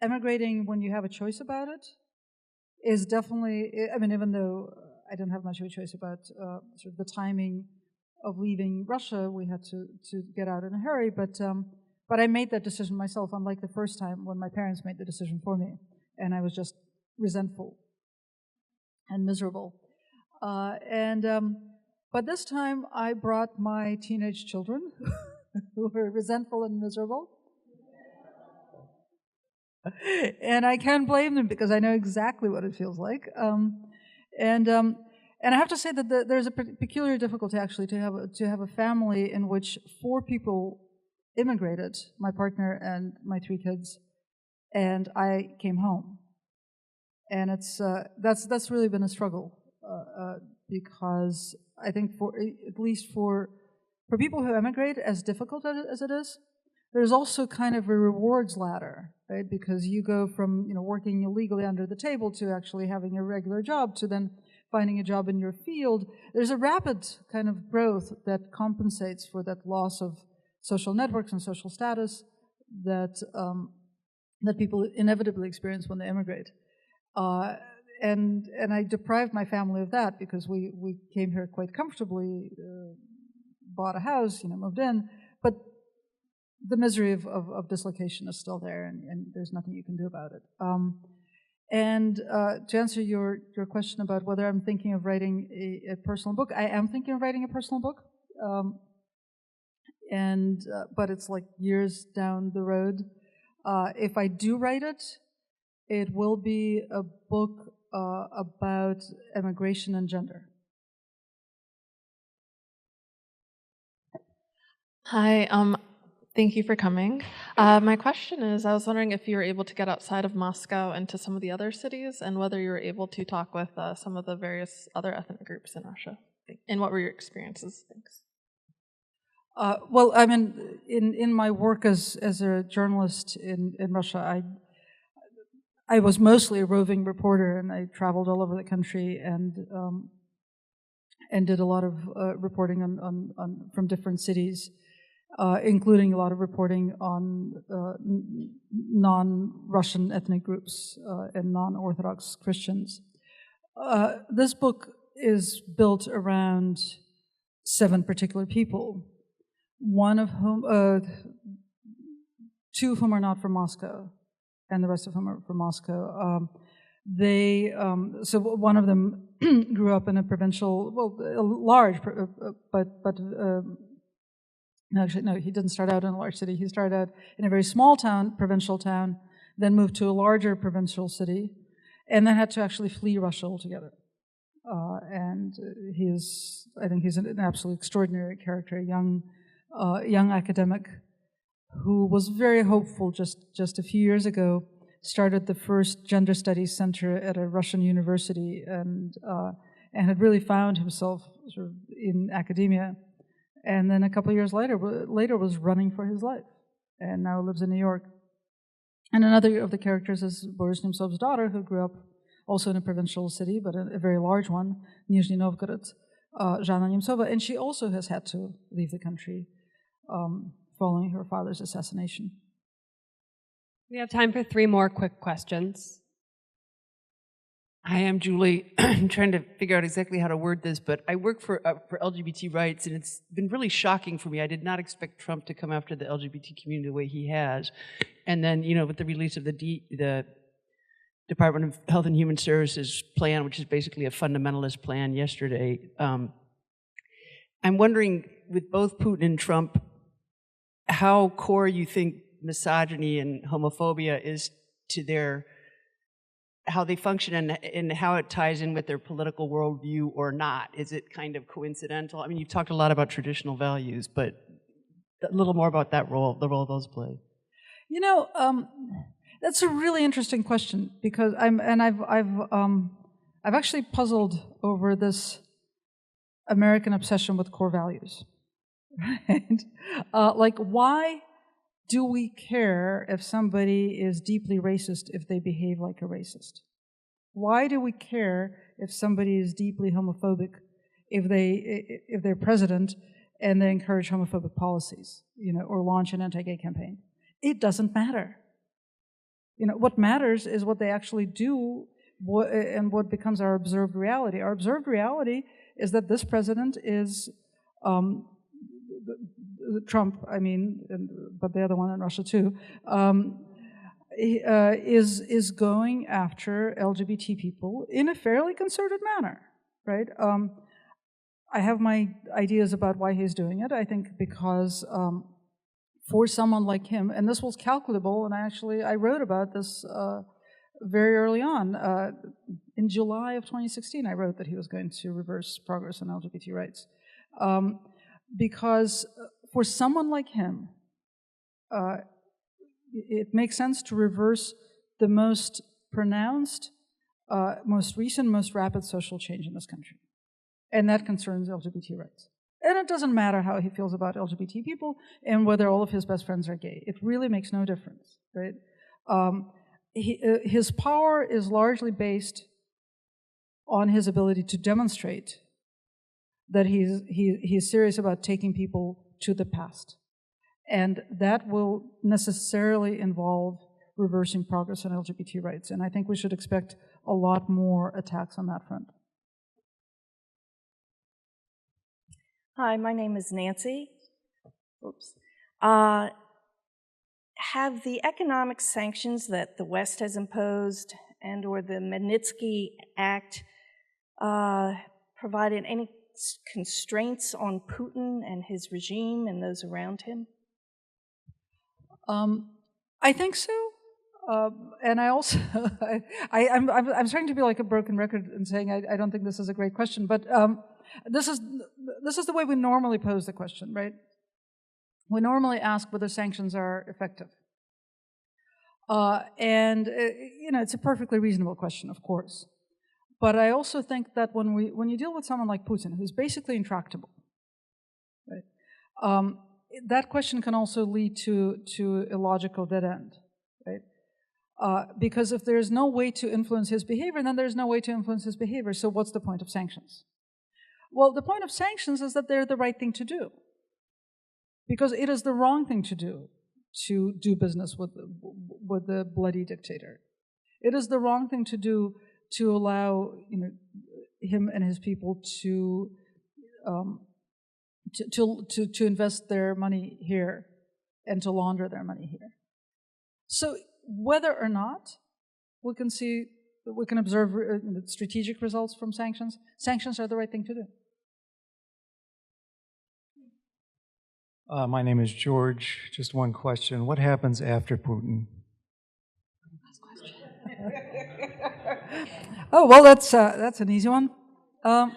emigrating when you have a choice about it is definitely, I mean, even though I didn't have much of a choice about sort of the timing of leaving Russia, we had to get out in a hurry, but I made that decision myself, unlike the first time when my parents made the decision for me, and I was just resentful and miserable. But this time I brought my teenage children who were resentful and miserable. And I can't blame them because I know exactly what it feels like. And I have to say that there's a peculiar difficulty actually to have a family in which 4 people immigrated, my partner and my 3 kids, and I came home. And that's really been a struggle because I think at least for people who emigrate, as difficult as it is, there's also kind of a rewards ladder, right? Because you go from working illegally under the table to actually having a regular job to then finding a job in your field. There's a rapid kind of growth that compensates for that loss of social networks and social status that people inevitably experience when they immigrate. And I deprived my family of that because we came here quite comfortably, bought a house, moved in, but the misery of dislocation is still there, and there's nothing you can do about it. And to answer your question about whether I'm thinking of writing a personal book, I am thinking of writing a personal book, but it's like years down the road. If I do write it, it will be a book about immigration and gender. Hi, thank you for coming. My question is, I was wondering if you were able to get outside of Moscow into some of the other cities and whether you were able to talk with some of the various other ethnic groups in Russia. And what were your experiences? Thanks. Well, I mean, in my work as a journalist in Russia, I was mostly a roving reporter, and I traveled all over the country and did a lot of reporting on from different cities, including a lot of reporting on non-Russian ethnic groups and non-Orthodox Christians. This book is built around 7 particular people, one of whom, 2 of whom are not from Moscow, and the rest of whom are from Moscow. So one of them grew up in a provincial, a large, actually, no, he didn't start out in a large city. He started out in a very small town, provincial town, then moved to a larger provincial city, and then had to actually flee Russia altogether. And I think he's an absolutely extraordinary character, a young academic who was very hopeful just a few years ago, started the first gender studies center at a Russian university, and had really found himself sort of in academia. And then a couple of years later was running for his life, and now lives in New York. And another of the characters is Boris Nemtsov's daughter, who grew up also in a provincial city, but a very large one, Nizhny Novgorod, Zhana Nemtsova, and she also has had to leave the country following her father's assassination. We have time for 3 more quick questions. Hi, I'm Julie. I'm trying to figure out exactly how to word this, but I work for LGBT rights, and it's been really shocking for me. I did not expect Trump to come after the LGBT community the way he has. And then, with the release of the Department of Health and Human Services plan, which is basically a fundamentalist plan yesterday, I'm wondering, with both Putin and Trump, how core you think misogyny and homophobia is to how they function and how it ties in with their political worldview or not. Is it kind of coincidental? I mean, you've talked a lot about traditional values, but a little more about the role those play. That's a really interesting question because I've actually puzzled over this American obsession with core values. Right? Like, why do we care if somebody is deeply racist if they behave like a racist? Why do we care if somebody is deeply homophobic if they're president and they encourage homophobic policies, or launch an anti-gay campaign? It doesn't matter. What matters is what they actually do, and what becomes our observed reality. Our observed reality is that this president is Trump, but the other one in Russia too, is going after LGBT people in a fairly concerted manner, right? I have my ideas about why he's doing it. I think because for someone like him, and this was calculable, and I wrote about this very early on. In July of 2016, I wrote that he was going to reverse progress on LGBT rights. Because for someone like him, it makes sense to reverse the most pronounced, most recent, most rapid social change in this country. And that concerns LGBT rights. And it doesn't matter how he feels about LGBT people and whether all of his best friends are gay. It really makes no difference, right? His power is largely based on his ability to demonstrate that he's serious about taking people to the past. And that will necessarily involve reversing progress on LGBT rights. And I think we should expect a lot more attacks on that front. Hi, my name is Nancy. Oops. Have the economic sanctions that the West has imposed and or the Magnitsky Act provided any constraints on Putin and his regime and those around him? I think so. And I also, I'm starting to be like a broken record in saying I don't think this is a great question, but this is the way we normally pose the question, right? We normally ask whether sanctions are effective. And it's a perfectly reasonable question, of course. But I also think that when you deal with someone like Putin, who's basically intractable, right? That question can also lead to a logical dead end, right? Because if there's no way to influence his behavior, then there's no way to influence his behavior. So what's the point of sanctions? Well, the point of sanctions is that they're the right thing to do. Because it is the wrong thing to do business with the bloody dictator. It is the wrong thing to do to allow him and his people to invest their money here and to launder their money here. So whether or not we can observe strategic results from sanctions, sanctions are the right thing to do. My name is George. Just one question. What happens after Putin? Oh, well, that's an easy one. I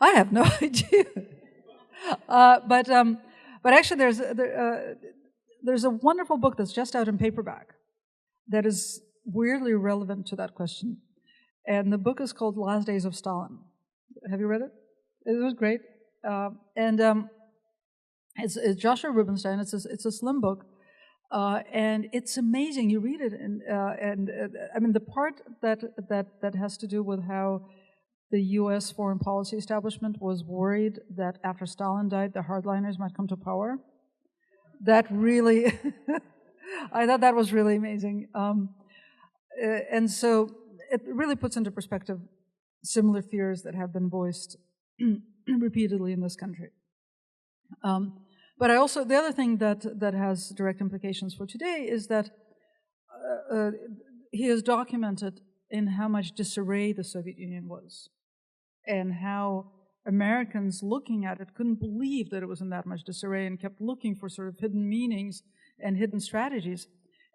have no idea. But actually, there's a wonderful book that's just out in paperback that is weirdly relevant to that question. And the book is called Last Days of Stalin. Have you read it? It was great. It's Joshua Rubinstein. It's a slim book, and it's amazing. You read it, and I mean the part that has to do with how the U.S. foreign policy establishment was worried that after Stalin died, the hardliners might come to power. That really, I thought that was really amazing, and so it really puts into perspective similar fears that have been voiced repeatedly in this country. But I also, the other thing that has direct implications for today is that he has documented in how much disarray the Soviet Union was, and how Americans looking at it couldn't believe that it was in that much disarray and kept looking for sort of hidden meanings and hidden strategies.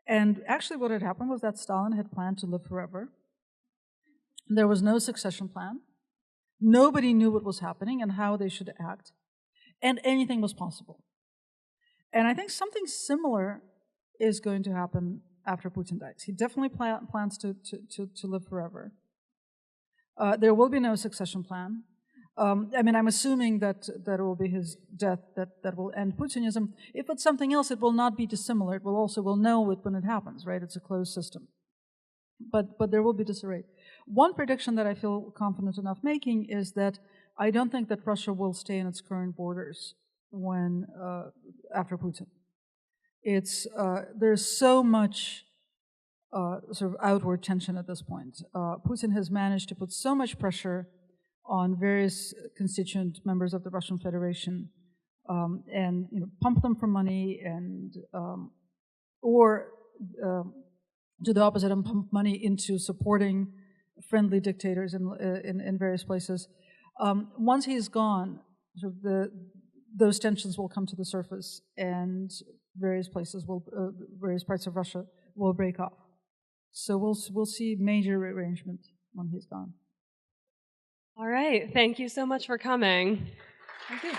And actually what had happened was that Stalin had planned to live forever. There was no succession plan. Nobody knew what was happening and how they should act, and anything was possible. And I think something similar is going to happen after Putin dies. He definitely plans to live forever. There will be no succession plan. I mean, I'm assuming that it will be his death that will end Putinism. If it's something else, it will not be dissimilar. It will also, we'll know it when it happens, right? It's a closed system. But there will be disarray. One prediction that I feel confident enough making is that I don't think that Russia will stay in its current borders when after Putin. There's so much sort of outward tension at this point. Putin has managed to put so much pressure on various constituent members of the Russian Federation, and pump them for money, and or do the opposite and pump money into supporting friendly dictators in various places. Once he's gone, sort of those tensions will come to the surface, and various parts of Russia will break off. So we'll see major rearrangement when he's gone. All right. Thank you so much for coming. Thank you.